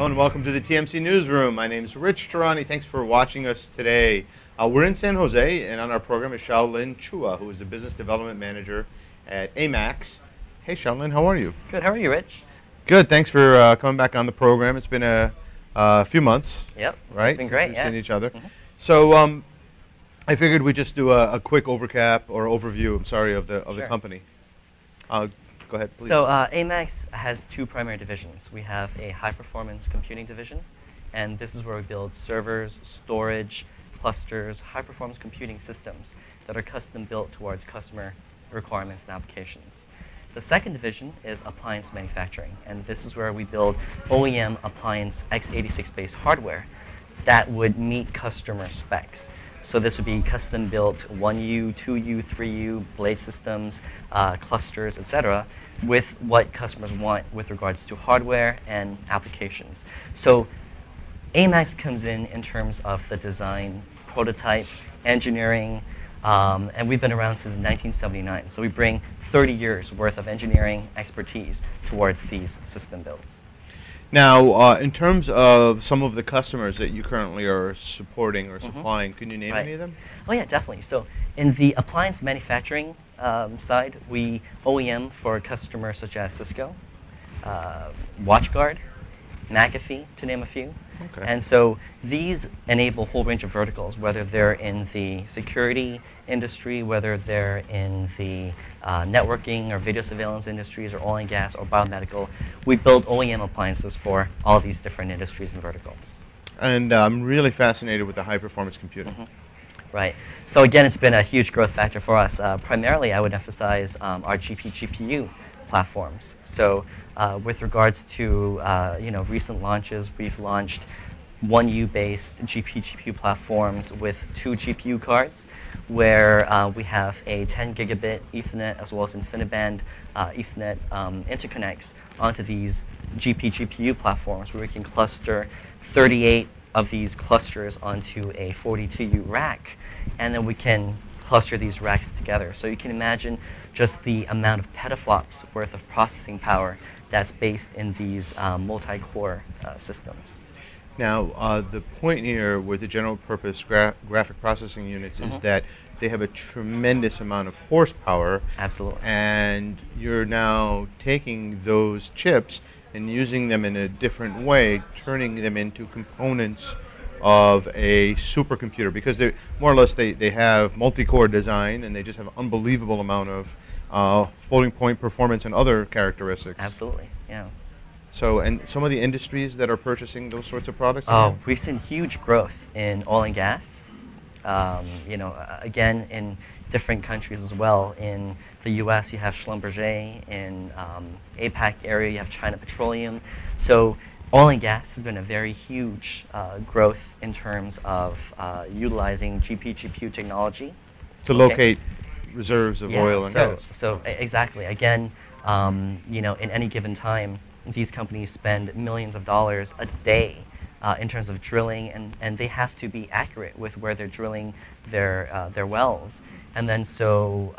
and welcome to the TMC Newsroom. My name is Rich Tehrani. Thanks for watching us today. We're in San Jose, and on our program is Shoulin Chua, who is the Business Development Manager at AMAX. Hey, Shoulin, how are you? Good. How are you, Rich? Good. Thanks for coming back on the program. It's been a few months. Yep. Right? It's been great. Since Yeah. we've seen each other. Mm-hmm. So I figured we'd just do a quick overview. Of the Sure. company. Go ahead, please. So AMAX has two primary divisions. We have a high-performance computing division, and this is where we build servers, storage, clusters, high-performance computing systems that are custom-built towards customer requirements and applications. The second division is appliance manufacturing, and this is where we build OEM appliance x86-based hardware that would meet customer specs. So this would be custom-built 1U, 2U, 3U, blade systems, clusters, etc., with what customers want with regards to hardware and applications. So AMAX comes in terms of the design, prototype, engineering, and we've been around since 1979. So we bring 30 years worth of engineering expertise towards these system builds. Now, in terms of some of the customers that you currently are supporting or supplying, can you name any of them? Oh yeah, definitely. So in the appliance manufacturing side, we OEM for customers such as Cisco, WatchGuard, McAfee, to name a few. Okay. And so these enable a whole range of verticals, whether they're in the security industry, whether they're in the networking or video surveillance industries, or oil and gas, or biomedical. We build OEM appliances for all these different industries and verticals. And I'm really fascinated with the high-performance computing. Mm-hmm. Right. So again, it's been a huge growth factor for us. Primarily, I would emphasize our GPU platforms. So with regards to recent launches, we've launched 1U-based GPU platforms with 2 GPU cards, where we have a 10 gigabit Ethernet as well as InfiniBand Ethernet interconnects onto these GPU platforms, where we can cluster 38 of these clusters onto a 42U rack, and then we can cluster these racks together. So you can imagine just the amount of petaflops worth of processing power that's based in these multi-core systems. Now, the point here with the general purpose graphic processing units is that they have a tremendous amount of horsepower. Absolutely. And you're now taking those chips and using them in a different way, turning them into components of a supercomputer, because they more or less they have multi-core design, and they just have an unbelievable amount of floating point performance and other characteristics. Absolutely, yeah. So, and some of the industries that are purchasing those sorts of products? We've seen huge growth in oil and gas. Again, in different countries as well. In the U.S., you have Schlumberger. In APAC area, you have China Petroleum. So oil and gas has been a very huge growth in terms of utilizing GPU technology to locate reserves of oil and gas. So exactly. Again, in any given time, these companies spend millions of dollars a day in terms of drilling, and they have to be accurate with where they're drilling their wells. And then so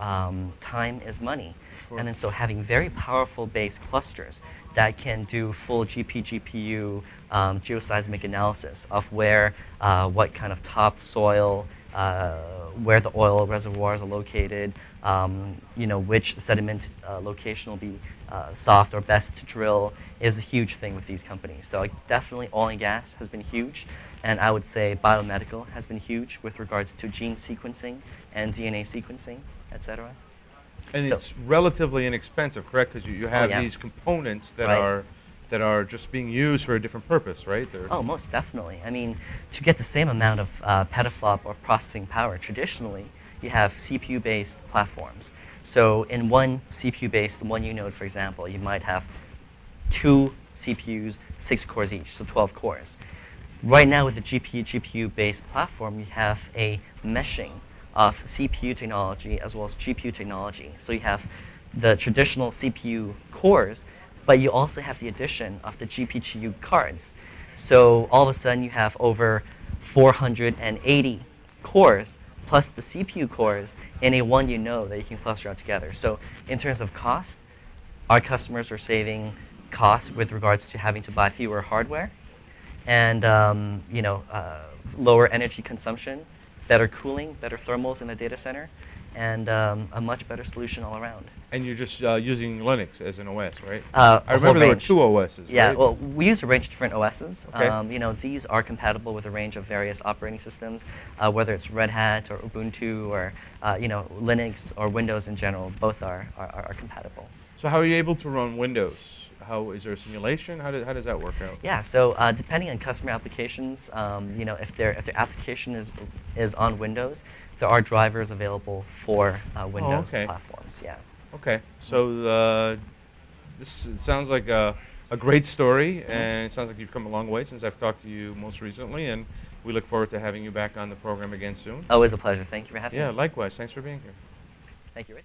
time is money. Sure. And then so having very powerful base clusters that can do full GPU geoseismic analysis of where, what kind of topsoil, where the oil reservoirs are located, which sediment location will be soft or best to drill, is a huge thing with these companies. So definitely oil and gas has been huge, and I would say biomedical has been huge with regards to gene sequencing and DNA sequencing, etc. And so it's relatively inexpensive, correct? Because you have these components that are just being used for a different purpose, right? Oh, most definitely. I mean, to get the same amount of petaflop or processing power, traditionally, you have CPU-based platforms. So in one CPU-based 1U node, for example, you might have 2 CPUs, 6 cores each, so 12 cores. Right now, with the GPU-based platform, you have a meshing of CPU technology as well as GPU technology. So you have the traditional CPU cores, but you also have the addition of the GPU cards. So all of a sudden, you have over 480 cores plus the CPU cores in a 1U node that you can cluster out together. So in terms of cost, our customers are saving costs with regards to having to buy fewer hardware, and lower energy consumption, better cooling, better thermals in the data center, and a much better solution all around. And you're just using Linux as an OS, right? A I whole remember there were range. two OSs, Yeah, right? well, we use a range of different OSs. Okay. These are compatible with a range of various operating systems, whether it's Red Hat or Ubuntu or Linux or Windows in general. Both are compatible. So how are you able to run Windows? How is there a simulation? How does that work out? Yeah, so depending on customer applications, if their application is on Windows, there are drivers available for Windows okay. platforms. Yeah. Okay. So this sounds like a great story, and it sounds like you've come a long way since I've talked to you most recently, and we look forward to having you back on the program again soon. Always a pleasure. Thank you for having us. Yeah, likewise. Thanks for being here. Thank you, Rich.